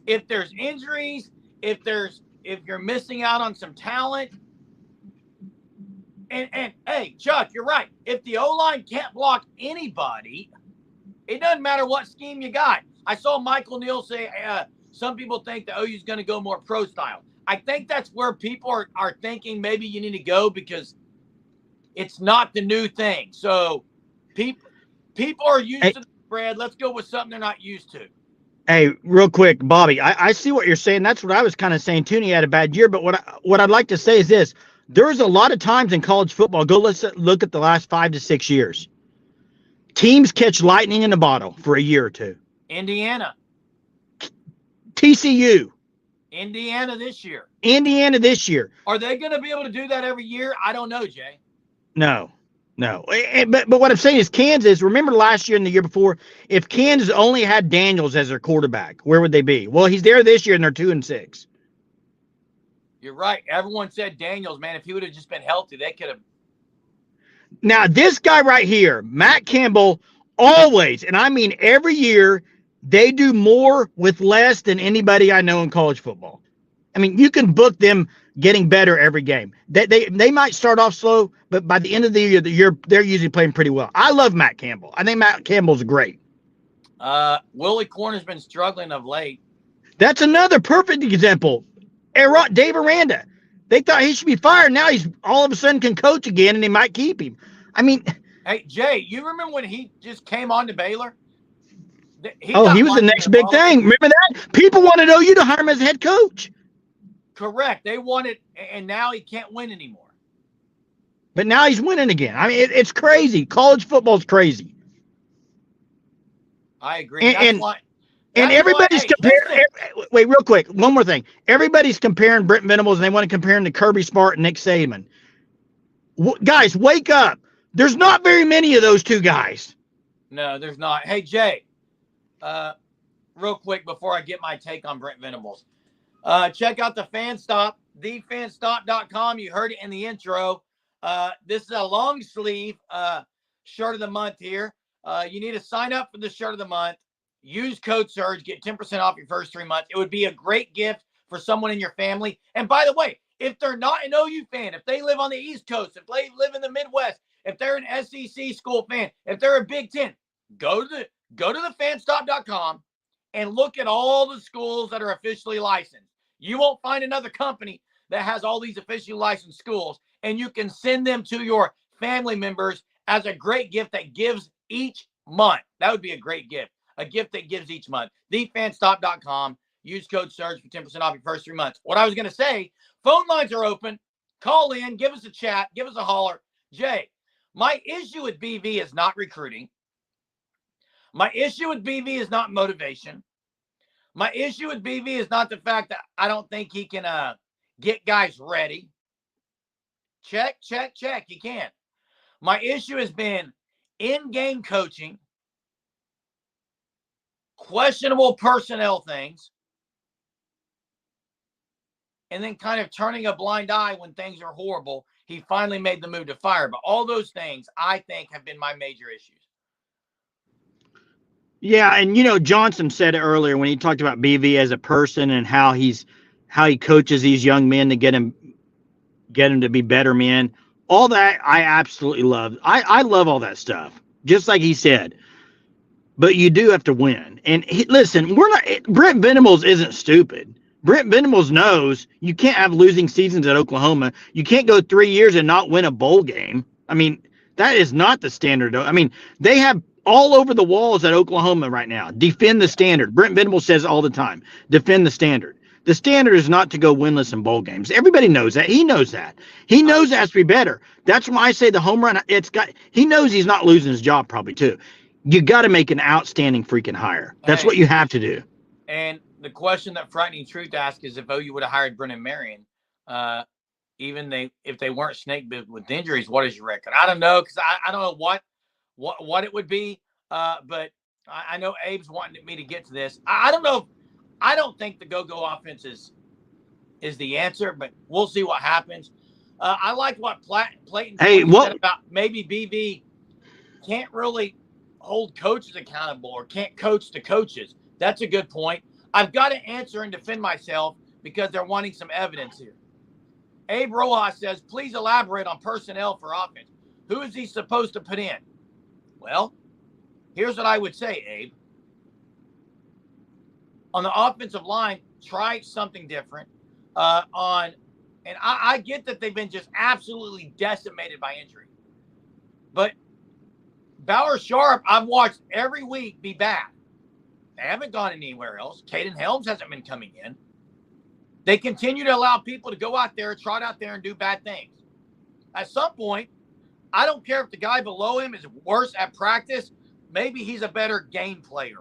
If there's injuries, if you're missing out on some talent, and hey, Chuck, you're right. If the O-line can't block anybody, it doesn't matter what scheme you got. I saw Michael Neal say some people think the OU is going to go more pro style. I think that's where people are thinking maybe you need to go because it's not the new thing. So people are used to the spread. Let's go with something they're not used to. Hey, real quick, Bobby, I see what you're saying. That's what I was kind of saying too. And he had a bad year. But what I'd like to say is this. There's a lot of times in college football, let's look at the last 5 to 6 years. Teams catch lightning in a bottle for a year or two. Indiana. TCU. Indiana this year. Are they going to be able to do that every year? I don't know, Jay. No. But what I'm saying is Kansas, remember last year and the year before, if Kansas only had Daniels as their quarterback, where would they be? Well, he's there this year and they're 2-6. You're right. Everyone said Daniels, man, if he would have just been healthy, they could have. Now, this guy right here, Matt Campbell, always, and I mean every year, they do more with less than anybody I know in college football. I mean, you can book them getting better every game. They might start off slow, but by the end of the year, they're usually playing pretty well. I love Matt Campbell. I think Matt Campbell's great. Willie Corner's been struggling of late. That's another perfect example. Dave Aranda. They thought he should be fired. Now he's all of a sudden can coach again, and they might keep him. I mean. Hey, Jay, you remember when he just came on to Baylor? He was the next big thing. Remember that? People wanted OU to hire him as head coach. Correct. They wanted, and now he can't win anymore. But now he's winning again. I mean, it's crazy. College football's crazy. I agree. And everybody's comparing. Wait, real quick. One more thing. Everybody's comparing Brent Venables, and they want to compare him to Kirby Smart and Nick Saban. Guys, wake up. There's not very many of those two guys. No, there's not. Hey, Jay. Real quick before I get my take on Brent Venables, check out the Fan Stop, thefanstop.com. You heard it in the intro. This is a long sleeve shirt of the month here. You need to sign up for the shirt of the month. Use code SURGE, get 10% off your first 3 months. It would be a great gift for someone in your family. And by the way, if they're not an OU fan, if they live on the East Coast, if they live in the Midwest, if they're an SEC school fan, if they're a Big Ten, go to thefanstop.com and look at all the schools that are officially licensed. You won't find another company that has all these officially licensed schools, and you can send them to your family members as a great gift that gives each month. That would be a great gift. A gift that gives each month. TheFanStop.com. Use code SURGE for 10% off your first 3 months. What I was going to say, phone lines are open. Call in. Give us a chat. Give us a holler. Jay, my issue with BV is not recruiting. My issue with BV is not motivation. My issue with BV is not the fact that I don't think he can get guys ready. Check. He can. My issue has been in-game coaching, questionable personnel things, and then kind of turning a blind eye when things are horrible. He finally made the move to fire. But all those things, I think, have been my major issues. Yeah, and Johnson said it earlier when he talked about BV as a person and how he coaches these young men to get him to be better men. All that I absolutely love. I love all that stuff, just like he said. But you do have to win. And listen, Brent Venables isn't stupid. Brent Venables knows you can't have losing seasons at Oklahoma. You can't go 3 years and not win a bowl game. I mean, that is not the standard. I mean, they have all over the walls at Oklahoma right now. Defend the standard. Brent Venables says all the time, defend the standard. The standard is not to go winless in bowl games. Everybody knows that. He knows that. He knows it has to be better. That's why I say the home run, he knows he's not losing his job probably too. You got to make an outstanding freaking hire. That's what you have to do. And the question that Frightening Truth asked is if OU would have hired Brennan Marion, if they weren't snake bit with injuries, what is your record? I don't know, because I don't know what it would be. But I know Abe's wanting me to get to this. I don't know. I don't think the go-go offense is the answer, but we'll see what happens. I like what Clayton said about maybe BV can't really hold coaches accountable or can't coach the coaches. That's a good point. I've got to answer and defend myself because they're wanting some evidence here. Abe Rojas says, please elaborate on personnel for offense. Who is he supposed to put in? Well, here's what I would say, Abe. On the offensive line, try something different. And I get that they've been just absolutely decimated by injury. But Bauer Sharp, I've watched every week be bad. They haven't gone anywhere else. Caden Helms hasn't been coming in. They continue to allow people to go out there, trot out there, and do bad things. At some point, I don't care if the guy below him is worse at practice. Maybe he's a better game player.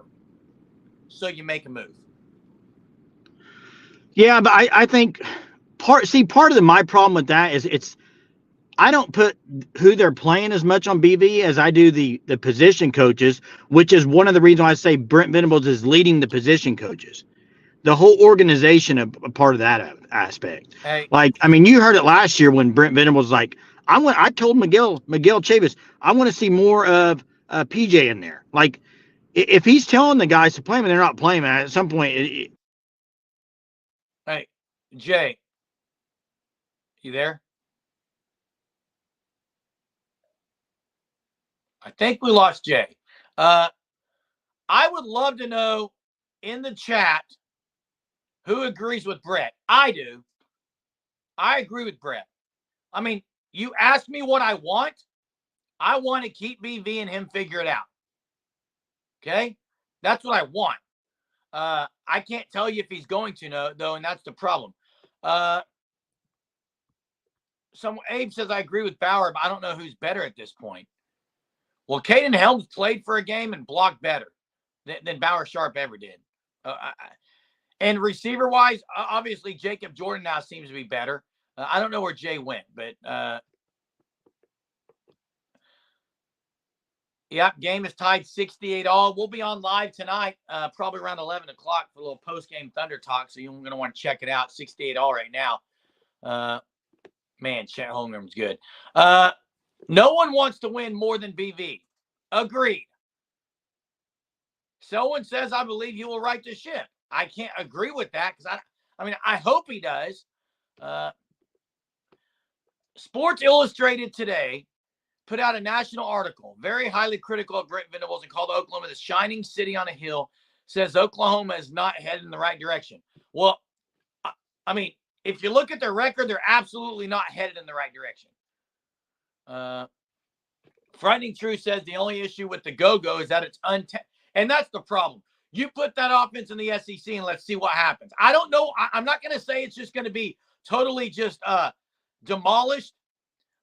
So you make a move. Yeah, but I think part of my problem with that is I don't put who they're playing as much on BV as I do the position coaches, which is one of the reasons why I say Brent Venables is leading the position coaches. The whole organization a part of that aspect. Hey. Like, I mean, you heard it last year when Brent Venables was like, I told Miguel Chavis, I want to see more of PJ in there. Like, if he's telling the guys to play him and they're not playing him, at some point. Hey, Jay, you there? I think we lost Jay. I would love to know in the chat who agrees with Brett. I do. I agree with Brett. I mean, you ask me what I want. I want to keep BV and him figure it out. Okay? That's what I want. I can't tell you if he's going to, though, and that's the problem. Abe says, I agree with Bauer, but I don't know who's better at this point. Well, Caden Helms played for a game and blocked better than Bauer Sharp ever did. And receiver-wise, obviously, Jacob Jordan now seems to be better. I don't know where Jay went, but yep, game is tied 68-all. We'll be on live tonight, probably around 11 o'clock for a little post-game Thunder talk, so you're going to want to check it out. 68-all right now. Man, Chet Holmgren's good. No one wants to win more than BV. Agreed. Someone says, I believe he will right the ship. I can't agree with that because I hope he does. Sports Illustrated today put out a national article, very highly critical of Brent Venables and called Oklahoma the shining city on a hill, says Oklahoma is not headed in the right direction. Well, I mean, if you look at their record, they're absolutely not headed in the right direction. Frightening True says the only issue with the go-go is that it's and that's the problem. You put that offense in the SEC and let's see what happens. I don't know. I'm not going to say it's just going to be totally just demolished,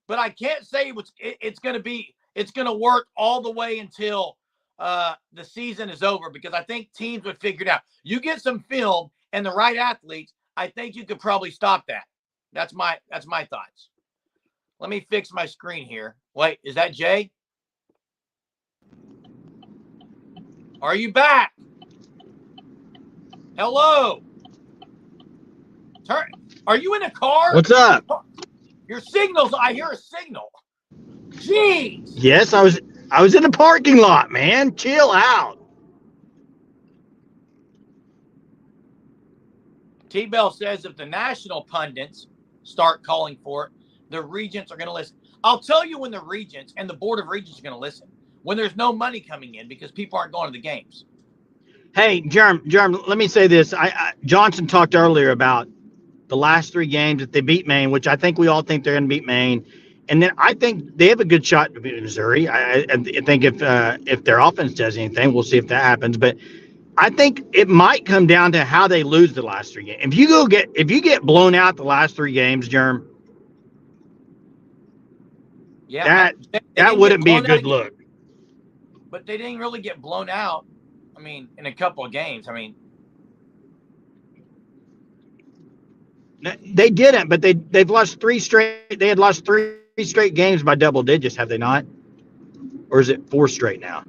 but I can't say it's going to work all the way until the season is over, because I think teams would figure it out. You get some film and the right athletes, I think you could probably stop that. That's my thoughts. Let me fix my screen here. Wait, is that Jay? Are you back? Hello. Are you in a car? What's up? Your signals. I hear a signal. Jeez. Yes, I was in the parking lot, man. Chill out. T-Bell says if the national pundits start calling for it, the regents are going to listen. I'll tell you when the regents and the board of regents are going to listen. When there's no money coming in because people aren't going to the games. Hey, Jerm, let me say this. Johnson talked earlier about the last 3 games that they beat Maine, which I think we all think they're going to beat Maine. And then I think they have a good shot to beat Missouri. I think if their offense does anything, we'll see if that happens. But I think it might come down to how they lose the last 3 games. If you get blown out the last 3 games, Jerm, yeah, that wouldn't be a good look. But they didn't really get blown out. I mean, in a couple of games. I mean, they didn't, but they've lost 3 straight. They had lost 3 straight games by double digits, have they not? Or is it 4 straight now?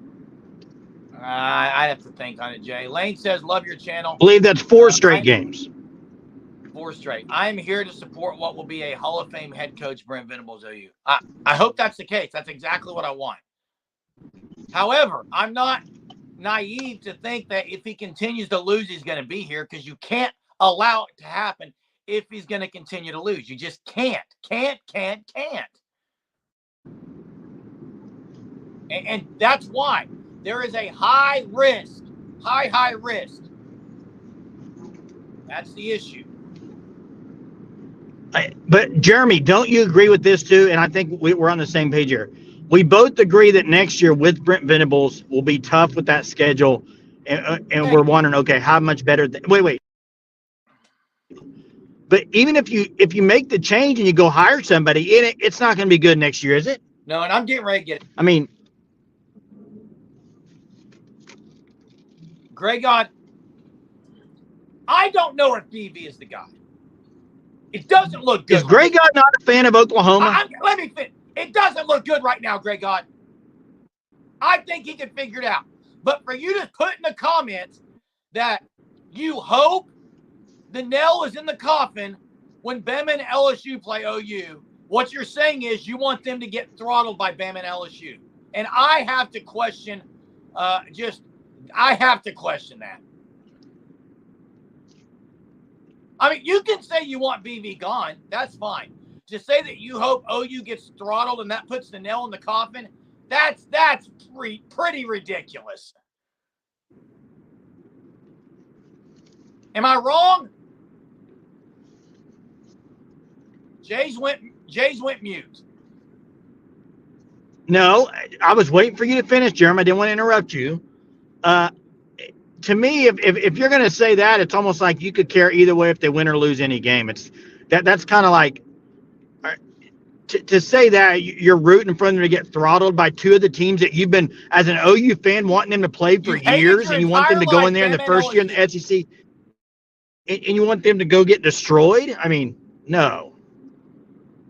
I'd have to think on it, Jay. Lane says, love your channel. I believe that's 4 straight games. 4 straight. I'm here to support what will be a Hall of Fame head coach, Brent Venables, OU. I hope that's the case. That's exactly what I want. However, I'm not naive to think that if he continues to lose, he's going to be here, because you can't allow it to happen if he's going to continue to lose. You just can't. And that's why there is a high risk. That's the issue. But Jeremy, don't you agree with this too? And I think we're on the same page here. We both agree that next year with Brent Venables will be tough with that schedule, and we're wondering, okay, how much better? Wait. But even if you make the change and you go hire somebody, it's not going to be good next year, is it? No, and I'm getting ready to get it. I mean, Greg, I don't know if BV is the guy. It doesn't look good. Is Greg not a fan of Oklahoma? Let me finish. It doesn't look good right now, Greg. I think he can figure it out. But for you to put in the comments that you hope the nail is in the coffin when Bama and LSU play OU, what you're saying is you want them to get throttled by Bama and LSU. And I have to question, I have to question that. I mean, you can say you want BV gone. That's fine. To say that you hope OU gets throttled and that puts the nail in the coffin, that's pretty ridiculous. Am I wrong? Jay's went mute. No, I was waiting for you to finish, Jeremy. I didn't want to interrupt you. To me, if you're going to say that, it's almost like you could care either way if they win or lose any game. That's kind of like to say that you're rooting for them to get throttled by 2 of the teams that you've been, as an OU fan, wanting them to play for years, and you want them to go in there in the first year in the SEC, and you want them to go get destroyed. I mean, no.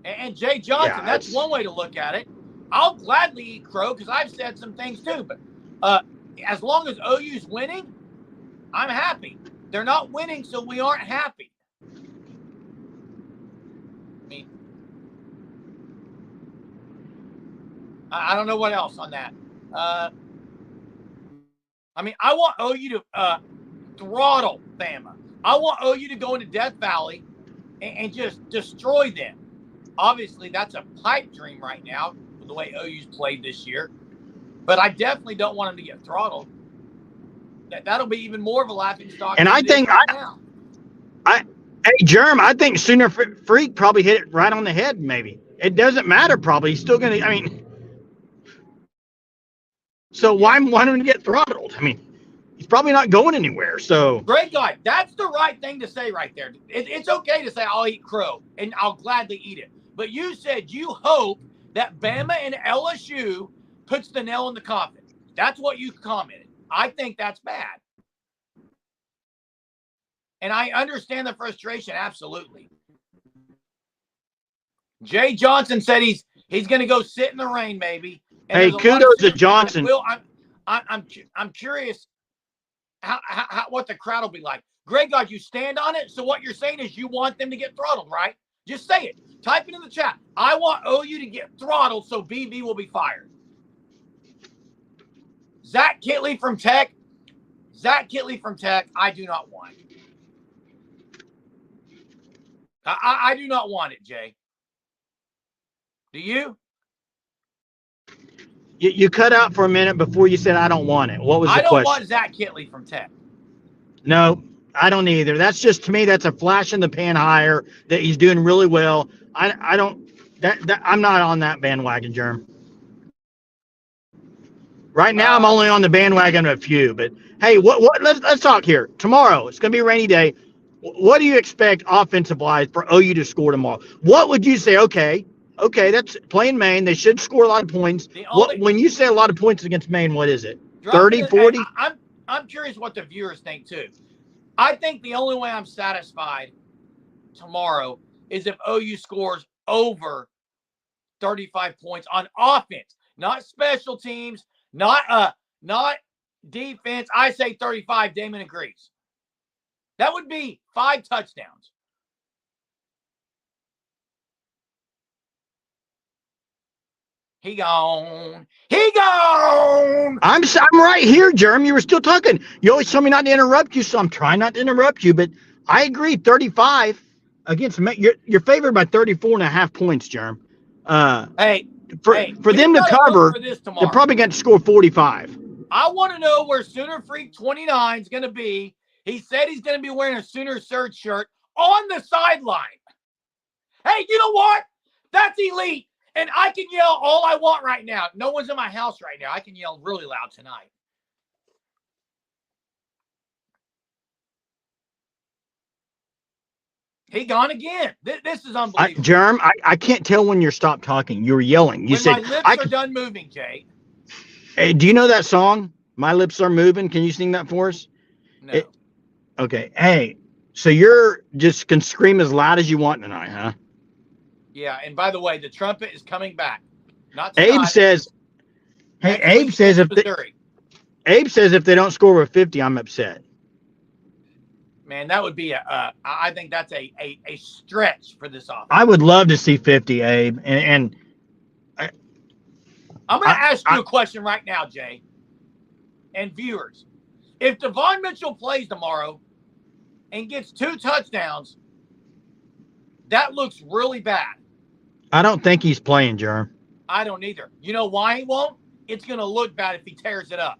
And Jay Johnson, that's one way to look at it. I'll gladly eat crow because I've said some things too. But as long as OU's winning, I'm happy. They're not winning, so we aren't happy. I mean, I don't know what else on that. I mean, I want OU to throttle Bama. I want OU to go into Death Valley and just destroy them. Obviously, that's a pipe dream right now with the way OU's played this year. But I definitely don't want them to get throttled. That'll be even more of a laughing stock. And I think Hey, Germ, I think Sooner Freak probably hit it right on the head. Maybe it doesn't matter. Probably he's still gonna. I mean, so why want him to get throttled? I mean, he's probably not going anywhere. So great guy. That's the right thing to say right there. It's okay to say I'll eat crow and I'll gladly eat it. But you said you hope that Bama and LSU puts the nail in the coffin. That's what you commented. I think that's bad. And I understand the frustration, absolutely. Jay Johnson said he's going to go sit in the rain, maybe. And hey, kudos to Johnson. Will, I'm curious how what the crowd will be like. Greg God, you stand on it. So what you're saying is you want them to get throttled, right? Just say it. Type it in the chat. I want OU to get throttled so BB will be fired. Zach Kitley from Tech. I do not want. I do not want it, Jay. Do you? You cut out for a minute before you said I don't want it. What was the question? I don't want Zach Kitley from Tech. No, I don't either. That's just, to me, that's a flash in the pan hire that he's doing really well. I don't that I'm not on that bandwagon, Germ. Right now, I'm only on the bandwagon of a few. But hey, what? Let's talk here. Tomorrow, it's going to be a rainy day. What do you expect offensive-wise for OU to score tomorrow? What would you say? Okay, that's playing Maine. They should score a lot of points. When you say a lot of points against Maine, what is it? 30, 40? I'm curious what the viewers think, too. I think the only way I'm satisfied tomorrow is if OU scores over 35 points on offense, not special teams, not defense. I say 35. Damon agrees. That would be 5 touchdowns. He gone. I'm right here, Jeremy. You were still talking. You always tell me not to interrupt you, so I'm trying not to interrupt you. But I agree. 35 against you're favored by 34.5 points, Jerm. For them to cover, they're probably going to score 45. I want to know where Sooner Freak 29 is going to be. He said he's going to be wearing a Sooner Surge shirt on the sideline. Hey, you know what? That's elite. And I can yell all I want right now. No one's in my house right now. I can yell really loud tonight. He gone again. This is unbelievable. Jerm, I can't tell when you're stopped talking. You were yelling. You said my lips are done moving, Jay. Hey, do you know that song? My Lips Are Moving. Can you sing that for us? No. Okay. Hey, so you're just can scream as loud as you want tonight, huh? Yeah. And by the way, the trumpet is coming back. Not tonight. Abe says. Hey, Abe says if they don't score with 50, I'm upset. Man, that would be I think that's a stretch for this offense. I would love to see 50, Abe. And I'm going to ask you a question right now, Jay, and viewers. If Devon Mitchell plays tomorrow and gets 2 touchdowns, that looks really bad. I don't think he's playing, Jerm. I don't either. You know why he won't? It's going to look bad if he tears it up.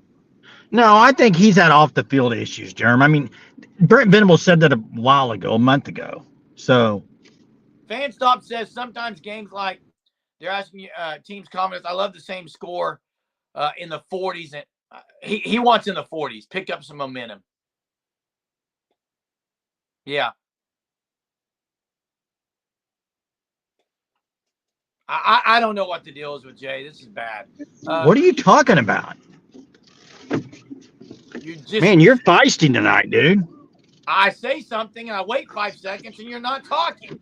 No, I think he's had off-the-field issues, Jerm. I mean, Brent Venables said that a month ago. So, FanStop says sometimes games like they're asking teams comments. I love the same score in the 40s, and he wants in the 40s. Pick up some momentum. Yeah. I don't know what the deal is with Jay. This is bad. What are you talking about? Man, you're feisty tonight, dude. I say something and I wait 5 seconds and you're not talking.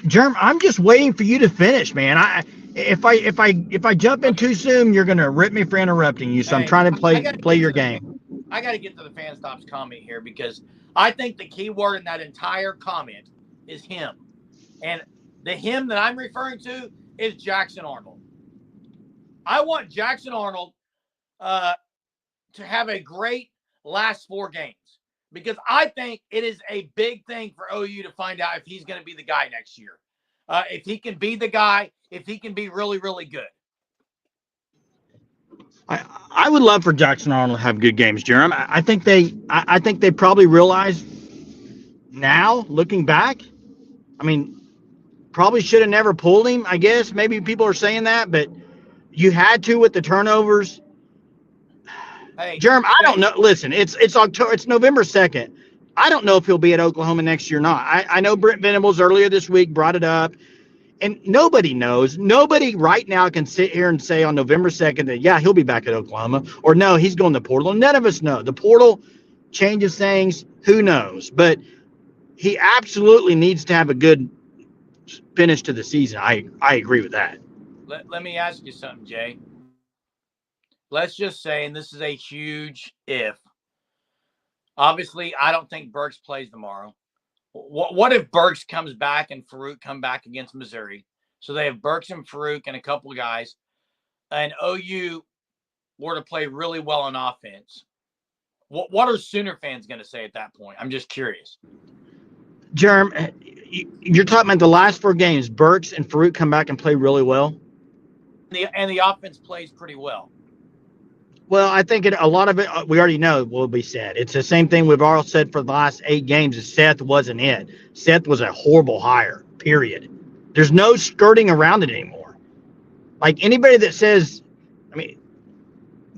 Jerm, I'm just waiting for you to finish, man. If I jump in too soon, you're gonna rip me for interrupting you. So I'm trying to play your game. I got to get to the FanStop's comment here because I think the key word in that entire comment is him, and the him that I'm referring to is Jackson Arnold. I want Jackson Arnold to have a great last 4 games because I think it is a big thing for OU to find out if he's going to be the guy next year. If he can be the guy, if he can be really, really good. I would love for Jackson Arnold to have good games, Jeremy. I think they probably realize Now, looking back, I mean, probably should have never pulled him, I guess. Maybe people are saying that, but you had to with the turnovers. Hey, Jerm, I don't Jay, know. Listen, it's October, it's November 2nd. I don't know if he'll be at Oklahoma next year or not. I know Brent Venables earlier this week brought it up, and nobody knows. Nobody right now can sit here and say on November 2nd that, yeah, he'll be back at Oklahoma, or no, he's going to the portal. None of us know. The portal changes things. Who knows? But he absolutely needs to have a good finish to the season. I agree with that. let me ask you something, Jay. Let's just say, and this is a huge if. Obviously, I don't think Burks plays tomorrow. What if Burks comes back and Farouk come back against Missouri? So they have Burks and Farouk and a couple of guys, and OU were to play really well on offense. What are Sooner fans going to say at that point? I'm just curious. Jerm, you're talking about the last 4 games. Burks and Farouk come back and play really well. And the offense plays pretty well. Well, I think a lot of it we already know will be said. It's the same thing we've all said for the last 8 games. Is Seth wasn't it. Seth was a horrible hire, period. There's no skirting around it anymore. Like anybody that says, I mean,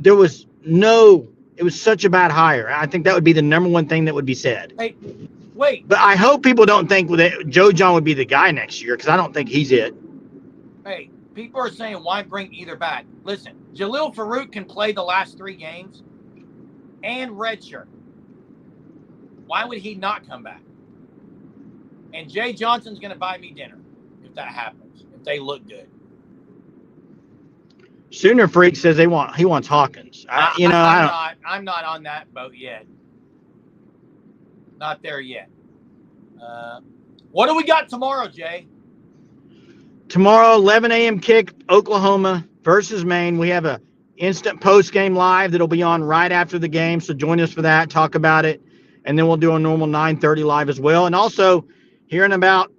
it was such a bad hire. I think that would be the number one thing that would be said. Hey, wait. But I hope people don't think that Joe John would be the guy next year, because I don't think he's it. Hey, people are saying, why bring either back? Listen, Jalil Farouk can play the last 3 games and redshirt. Why would he not come back? And Jay Johnson's going to buy me dinner if that happens, if they look good. Sooner Freak says he wants Hawkins. I'm not on that boat yet. Not there yet. What do we got tomorrow, Jay? Tomorrow, 11 a.m. kick, Oklahoma versus Maine. We have a instant post-game live that'll be on right after the game, so join us for that, talk about it, and then we'll do a normal 9:30 live as well. And also, here in about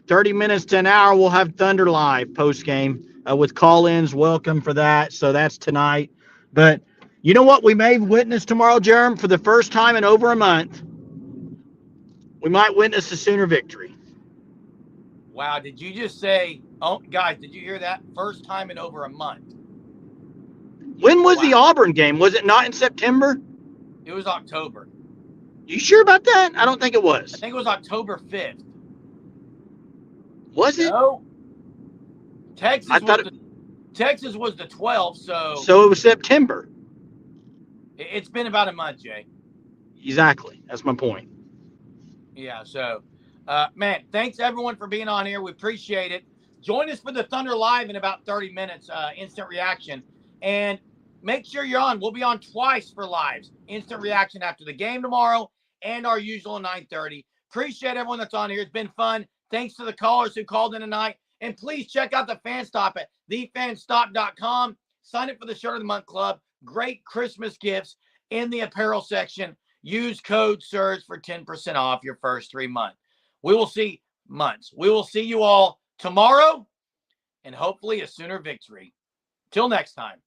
30 minutes to an hour, we'll have Thunder live post-game with call-ins. Welcome for that. So that's tonight. But you know what we may witness tomorrow, Jerem? For the first time in over a month, we might witness a Sooner victory. Wow, did you just say, oh, guys, did you hear that? First time in over a month. When was the Auburn game? Was it not in September? It was October. You sure about that? I don't think it was. I think it was October 5th. Was it? No. Texas was the 12th, so it was September. It's been about a month, Jay. Exactly. That's my point. Yeah, so, man, thanks everyone for being on here. We appreciate it. Join us for the Thunder Live in about 30 minutes, instant reaction. And make sure you're on. We'll be on twice for lives. Instant reaction after the game tomorrow and our usual 9:30. Appreciate everyone that's on here. It's been fun. Thanks to the callers who called in tonight. And please check out the Fan Stop at thefanstop.com. Sign up for the Shirt of the Month Club. Great Christmas gifts in the apparel section. Use code SURGE for 10% off your first 3 months. We will see you all tomorrow and hopefully a Sooner victory. Till next time.